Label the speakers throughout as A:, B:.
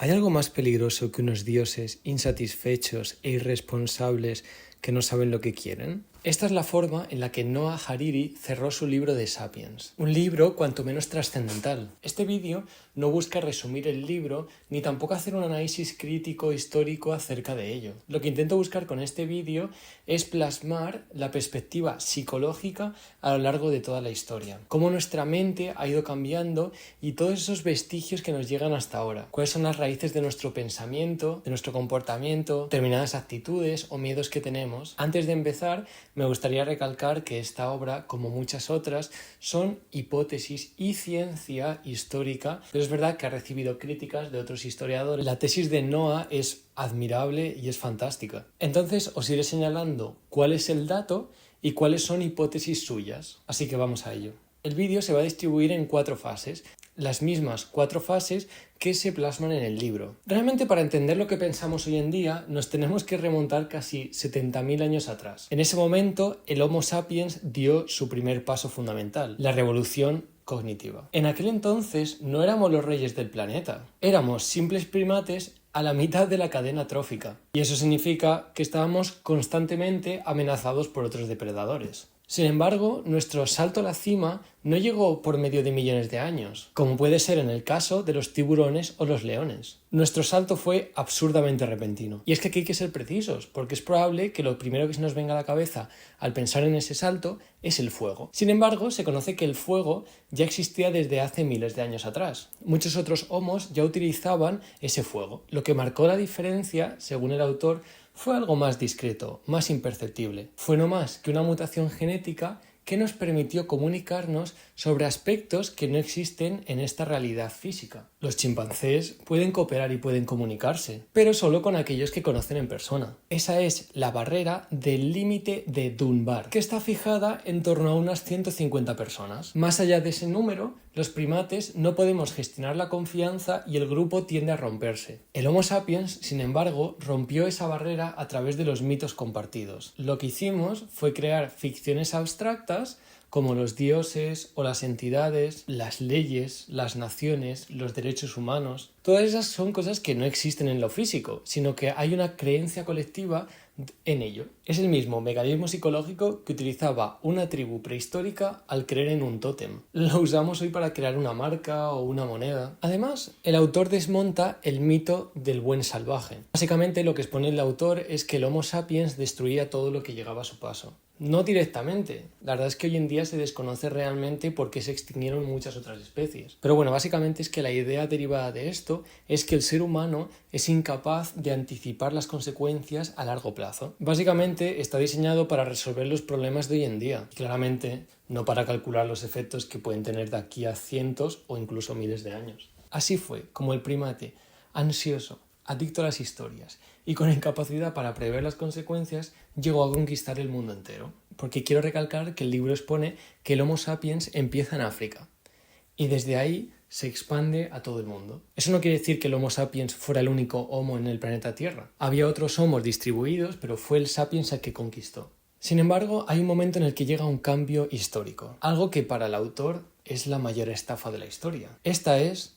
A: ¿Hay algo más peligroso que unos dioses insatisfechos e irresponsables que no saben lo que quieren? Esta es la forma en la que Noah Hariri cerró su libro de Sapiens, un libro cuanto menos trascendental. Este vídeo no busca resumir el libro ni tampoco hacer un análisis crítico histórico acerca de ello. Lo que intento buscar con este vídeo es plasmar la perspectiva psicológica a lo largo de toda la historia, cómo nuestra mente ha ido cambiando y todos esos vestigios que nos llegan hasta ahora, cuáles son las raíces de nuestro pensamiento, de nuestro comportamiento, determinadas actitudes o miedos que tenemos. Antes de empezar, me gustaría recalcar que esta obra, como muchas otras, son hipótesis y ciencia histórica, pero es verdad que ha recibido críticas de otros historiadores. La tesis de Noah es admirable y es fantástica. Entonces os iré señalando cuál es el dato y cuáles son hipótesis suyas. Así que vamos a ello. El vídeo se va a distribuir en 4 fases, las mismas 4 fases que se plasman en el libro. Realmente, para entender lo que pensamos hoy en día, nos tenemos que remontar casi 70.000 años atrás. En ese momento, el Homo sapiens dio su primer paso fundamental, la revolución cognitiva. En aquel entonces no éramos los reyes del planeta, éramos simples primates a la mitad de la cadena trófica. Y eso significa que estábamos constantemente amenazados por otros depredadores. Sin embargo, nuestro salto a la cima no llegó por medio de millones de años, como puede ser en el caso de los tiburones o los leones. Nuestro salto fue absurdamente repentino. Y es que aquí hay que ser precisos, porque es probable que lo primero que se nos venga a la cabeza al pensar en ese salto es el fuego. Sin embargo, se conoce que el fuego ya existía desde hace miles de años atrás. Muchos otros homos ya utilizaban ese fuego. Lo que marcó la diferencia, según el autor, fue algo más discreto, más imperceptible. Fue no más que una mutación genética que nos permitió comunicarnos sobre aspectos que no existen en esta realidad física. Los chimpancés pueden cooperar y pueden comunicarse, pero solo con aquellos que conocen en persona. Esa es la barrera del límite de Dunbar, que está fijada en torno a unas 150 personas. Más allá de ese número, los primates no podemos gestionar la confianza y el grupo tiende a romperse. El Homo sapiens, sin embargo, rompió esa barrera a través de los mitos compartidos. Lo que hicimos fue crear ficciones abstractas como los dioses o las entidades, las leyes, las naciones, los derechos humanos. Todas esas son cosas que no existen en lo físico, sino que hay una creencia colectiva en ello. Es el mismo mecanismo psicológico que utilizaba una tribu prehistórica al creer en un tótem. Lo usamos hoy para crear una marca o una moneda. Además, el autor desmonta el mito del buen salvaje. Básicamente lo que expone el autor es que el Homo sapiens destruía todo lo que llegaba a su paso. No directamente. La verdad es que hoy en día se desconoce realmente por qué se extinguieron muchas otras especies. Pero bueno, básicamente es que la idea derivada de esto es que el ser humano es incapaz de anticipar las consecuencias a largo plazo. Básicamente está diseñado para resolver los problemas de hoy en día. Y claramente no para calcular los efectos que pueden tener de aquí a cientos o incluso miles de años. Así fue como el primate, ansioso, adicto a las historias y con incapacidad para prever las consecuencias, llegó a conquistar el mundo entero. Porque quiero recalcar que el libro expone que el Homo sapiens empieza en África y desde ahí se expande a todo el mundo. Eso no quiere decir que el Homo sapiens fuera el único Homo en el planeta Tierra. Había otros Homos distribuidos, pero fue el sapiens el que conquistó. Sin embargo, hay un momento en el que llega un cambio histórico, algo que para el autor es la mayor estafa de la historia. Esta es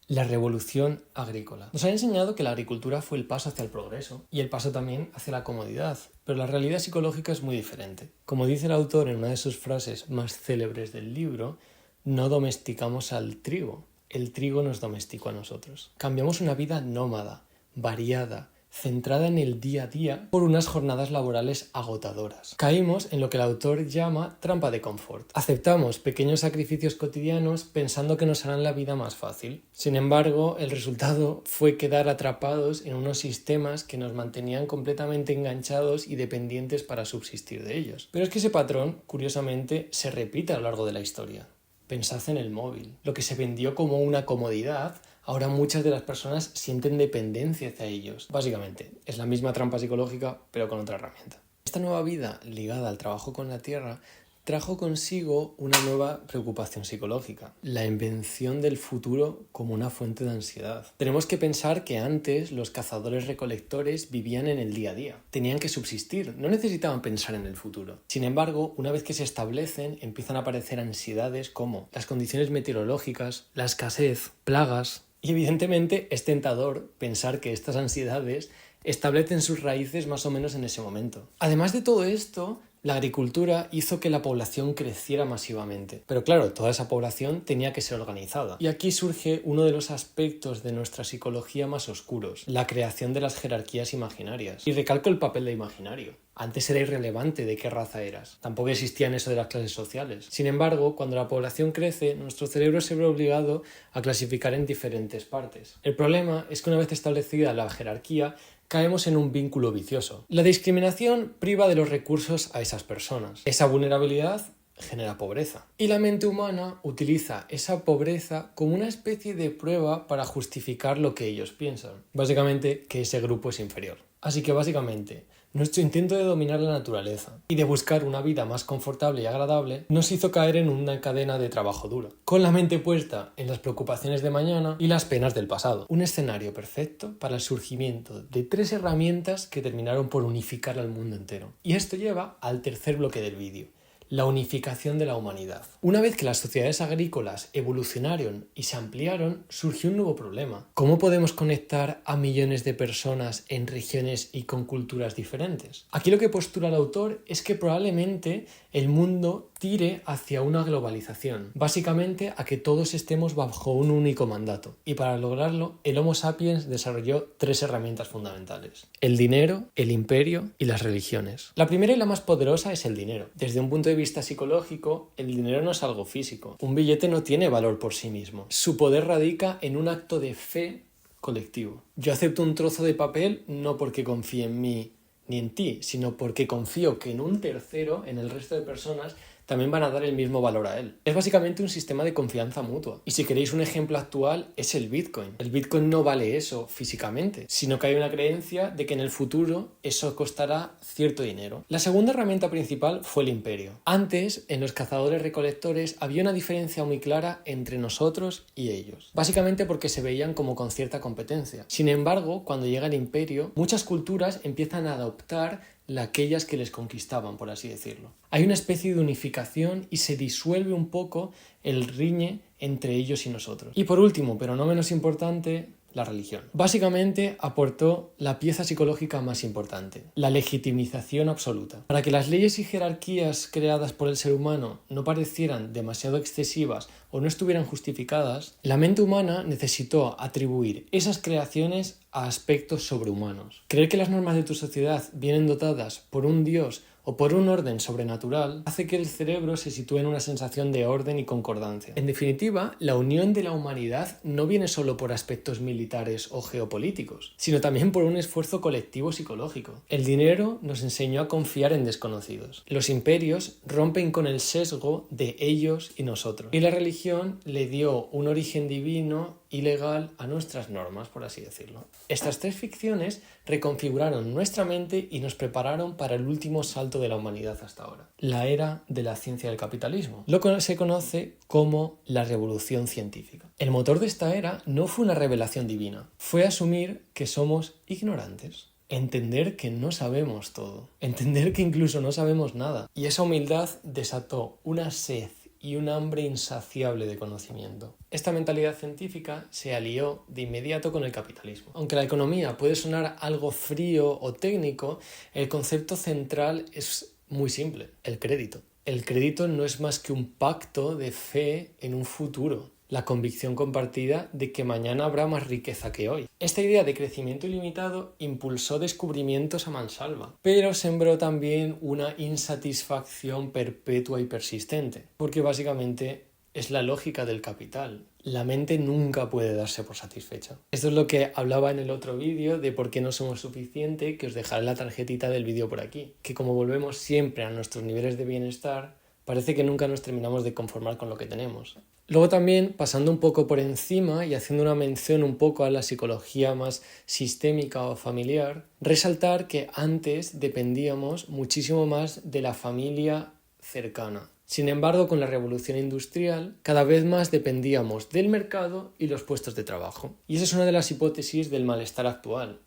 A: la revolución agrícola. Nos han enseñado que la agricultura fue el paso hacia el progreso y el paso también hacia la comodidad, pero la realidad psicológica es muy diferente. Como dice el autor en una de sus frases más célebres del libro, no domesticamos al trigo, el trigo nos domesticó a nosotros. Cambiamos una vida nómada, variada, centrada en el día a día por unas jornadas laborales agotadoras. Caímos en lo que el autor llama trampa de confort. Aceptamos pequeños sacrificios cotidianos pensando que nos harán la vida más fácil. Sin embargo, el resultado fue quedar atrapados en unos sistemas que nos mantenían completamente enganchados y dependientes para subsistir de ellos. Pero es que ese patrón, curiosamente, se repite a lo largo de la historia. Pensad en el móvil. Lo que se vendió como una comodidad, ahora muchas de las personas sienten dependencia hacia ellos. Básicamente, es la misma trampa psicológica, pero con otra herramienta. Esta nueva vida ligada al trabajo con la tierra trajo consigo una nueva preocupación psicológica, la invención del futuro como una fuente de ansiedad. Tenemos que pensar que antes los cazadores-recolectores vivían en el día a día, tenían que subsistir, no necesitaban pensar en el futuro. Sin embargo, una vez que se establecen, empiezan a aparecer ansiedades como las condiciones meteorológicas, la escasez, plagas, Y evidentemente es tentador pensar que estas ansiedades establecen sus raíces más o menos en ese momento. Además de todo esto, la agricultura hizo que la población creciera masivamente. Pero claro, toda esa población tenía que ser organizada. Y aquí surge uno de los aspectos de nuestra psicología más oscuros, la creación de las jerarquías imaginarias. Y recalco el papel de imaginario. Antes era irrelevante de qué raza eras. Tampoco existían eso de las clases sociales. Sin embargo, cuando la población crece, nuestro cerebro se ve obligado a clasificar en diferentes partes. El problema es que una vez establecida la jerarquía, caemos en un vínculo vicioso. La discriminación priva de los recursos a esas personas. Esa vulnerabilidad genera pobreza. Y la mente humana utiliza esa pobreza como una especie de prueba para justificar lo que ellos piensan. Básicamente, que ese grupo es inferior. Así que básicamente, nuestro intento de dominar la naturaleza y de buscar una vida más confortable y agradable nos hizo caer en una cadena de trabajo duro, con la mente puesta en las preocupaciones de mañana y las penas del pasado. Un escenario perfecto para el surgimiento de 3 herramientas que terminaron por unificar al mundo entero. Y esto lleva al tercer bloque del vídeo: la unificación de la humanidad. Una vez que las sociedades agrícolas evolucionaron y se ampliaron, surgió un nuevo problema. ¿Cómo podemos conectar a millones de personas en regiones y con culturas diferentes? Aquí lo que postula el autor es que probablemente el mundo tire hacia una globalización, básicamente a que todos estemos bajo un único mandato. Y para lograrlo, el Homo sapiens desarrolló 3 herramientas fundamentales: el dinero, el imperio y las religiones. La primera y la más poderosa es el dinero. Desde un punto de vista psicológico, el dinero no es algo físico. Un billete no tiene valor por sí mismo. Su poder radica en un acto de fe colectivo. Yo acepto un trozo de papel no porque confíe en mí ni en ti, sino porque confío que en un tercero, en el resto de personas, también van a dar el mismo valor a él. Es básicamente un sistema de confianza mutua. Y si queréis un ejemplo actual, es el Bitcoin. El Bitcoin no vale eso físicamente, sino que hay una creencia de que en el futuro eso costará cierto dinero. La segunda herramienta principal fue el imperio. Antes, en los cazadores-recolectores, había una diferencia muy clara entre nosotros y ellos. Básicamente porque se veían como con cierta competencia. Sin embargo, cuando llega el imperio, muchas culturas empiezan a adoptar aquellas que les conquistaban, por así decirlo. Hay una especie de unificación y se disuelve un poco el riñe entre ellos y nosotros. Y por último, pero no menos importante, la religión. Básicamente aportó la pieza psicológica más importante: la legitimización absoluta. Para que las leyes y jerarquías creadas por el ser humano no parecieran demasiado excesivas o no estuvieran justificadas, la mente humana necesitó atribuir esas creaciones a aspectos sobrehumanos. Creer que las normas de tu sociedad vienen dotadas por un dios o por un orden sobrenatural hace que el cerebro se sitúe en una sensación de orden y concordancia. En definitiva, la unión de la humanidad no viene solo por aspectos militares o geopolíticos, sino también por un esfuerzo colectivo psicológico. El dinero nos enseñó a confiar en desconocidos. Los imperios rompen con el sesgo de ellos y nosotros. Y la religión le dio un origen divino y legal a nuestras normas, por así decirlo. Estas 3 ficciones reconfiguraron nuestra mente y nos prepararon para el último salto de la humanidad hasta ahora: la era de la ciencia del capitalismo. Lo que se conoce como la revolución científica. El motor de esta era no fue una revelación divina, fue asumir que somos ignorantes. Entender que no sabemos todo, entender que incluso no sabemos nada. Y esa humildad desató una sed y un hambre insaciable de conocimiento. Esta mentalidad científica se alió de inmediato con el capitalismo. Aunque la economía puede sonar algo frío o técnico, el concepto central es muy simple: el crédito. El crédito no es más que un pacto de fe en un futuro, la convicción compartida de que mañana habrá más riqueza que hoy. Esta idea de crecimiento ilimitado impulsó descubrimientos a mansalva, pero sembró también una insatisfacción perpetua y persistente, porque básicamente es la lógica del capital. La mente nunca puede darse por satisfecha. Esto es lo que hablaba en el otro vídeo de por qué no somos suficiente, que os dejaré la tarjetita del vídeo por aquí. Que como volvemos siempre a nuestros niveles de bienestar, parece que nunca nos terminamos de conformar con lo que tenemos. Luego también, pasando un poco por encima y haciendo una mención un poco a la psicología más sistémica o familiar, resaltar que antes dependíamos muchísimo más de la familia cercana. Sin embargo, con la revolución industrial, cada vez más dependíamos del mercado y los puestos de trabajo. Y esa es una de las hipótesis del malestar actual,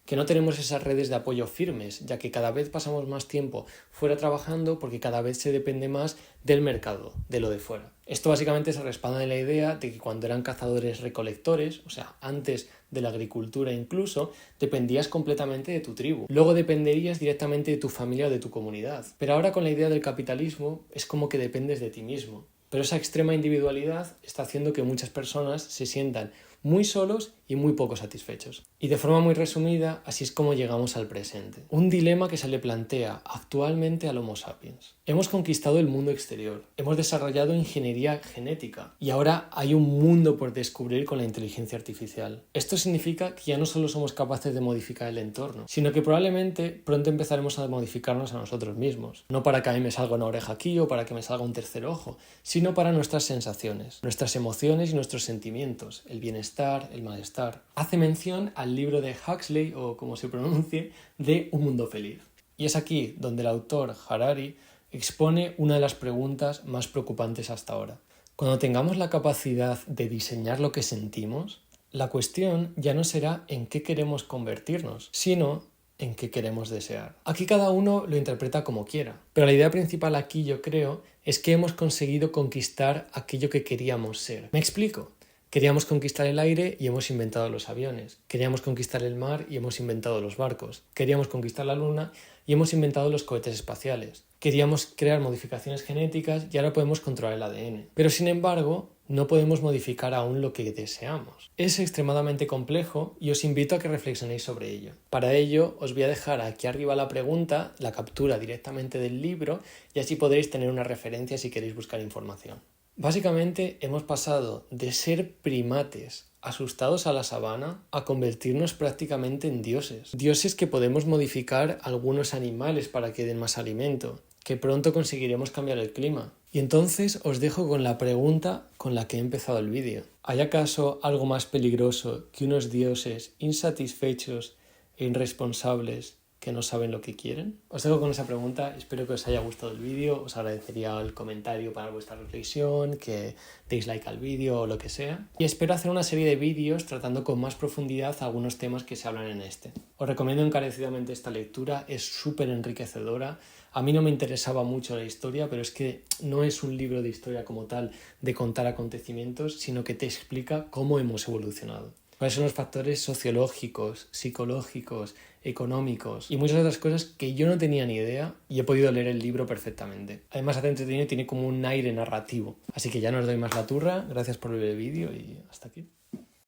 A: que no tenemos esas redes de apoyo firmes, ya que cada vez pasamos más tiempo fuera trabajando porque cada vez se depende más del mercado, de lo de fuera. Esto básicamente se respalda en la idea de que cuando eran cazadores-recolectores, o sea, antes de la agricultura incluso, dependías completamente de tu tribu. Luego dependerías directamente de tu familia o de tu comunidad. Pero ahora con la idea del capitalismo es como que dependes de ti mismo. Pero esa extrema individualidad está haciendo que muchas personas se sientan muy solos y muy poco satisfechos. Y de forma muy resumida, así es como llegamos al presente. Un dilema que se le plantea actualmente al Homo sapiens. Hemos conquistado el mundo exterior, hemos desarrollado ingeniería genética y ahora hay un mundo por descubrir con la inteligencia artificial. Esto significa que ya no solo somos capaces de modificar el entorno, sino que probablemente pronto empezaremos a modificarnos a nosotros mismos. No para que a mí me salga una oreja aquí o para que me salga un tercer ojo, sino para nuestras sensaciones, nuestras emociones y nuestros sentimientos, el bienestar, el malestar. Hace mención al libro de Huxley, o como se pronuncie, de Un mundo feliz. Y es aquí donde el autor Harari expone una de las preguntas más preocupantes hasta ahora. Cuando tengamos la capacidad de diseñar lo que sentimos, la cuestión ya no será en qué queremos convertirnos, sino en qué queremos desear. Aquí cada uno lo interpreta como quiera, pero la idea principal aquí, yo creo, es que hemos conseguido conquistar aquello que queríamos ser. ¿Me explico? Queríamos conquistar el aire y hemos inventado los aviones. Queríamos conquistar el mar y hemos inventado los barcos. Queríamos conquistar la luna y hemos inventado los cohetes espaciales. Queríamos crear modificaciones genéticas y ahora podemos controlar el ADN. Pero sin embargo, no podemos modificar aún lo que deseamos. Es extremadamente complejo y os invito a que reflexionéis sobre ello. Para ello, os voy a dejar aquí arriba la pregunta, la captura directamente del libro, y así podréis tener una referencia si queréis buscar información. Básicamente hemos pasado de ser primates asustados a la sabana a convertirnos prácticamente en dioses. Dioses que podemos modificar algunos animales para que den más alimento, que pronto conseguiremos cambiar el clima. Y entonces os dejo con la pregunta con la que he empezado el vídeo. ¿Hay acaso algo más peligroso que unos dioses insatisfechos e irresponsables que no saben lo que quieren? Os dejo con esa pregunta, espero que os haya gustado el vídeo, os agradecería el comentario para vuestra reflexión, que deis like al vídeo o lo que sea, y espero hacer una serie de vídeos tratando con más profundidad algunos temas que se hablan en este. Os recomiendo encarecidamente esta lectura, es súper enriquecedora. A mí no me interesaba mucho la historia, pero es que no es un libro de historia como tal de contar acontecimientos, sino que te explica cómo hemos evolucionado. ¿Cuáles son los factores sociológicos, psicológicos, económicos y muchas otras cosas que yo no tenía ni idea y he podido leer el libro perfectamente? Además, hace entretenido y tiene como un aire narrativo. Así que ya no os doy más la turra, gracias por ver el vídeo y hasta aquí.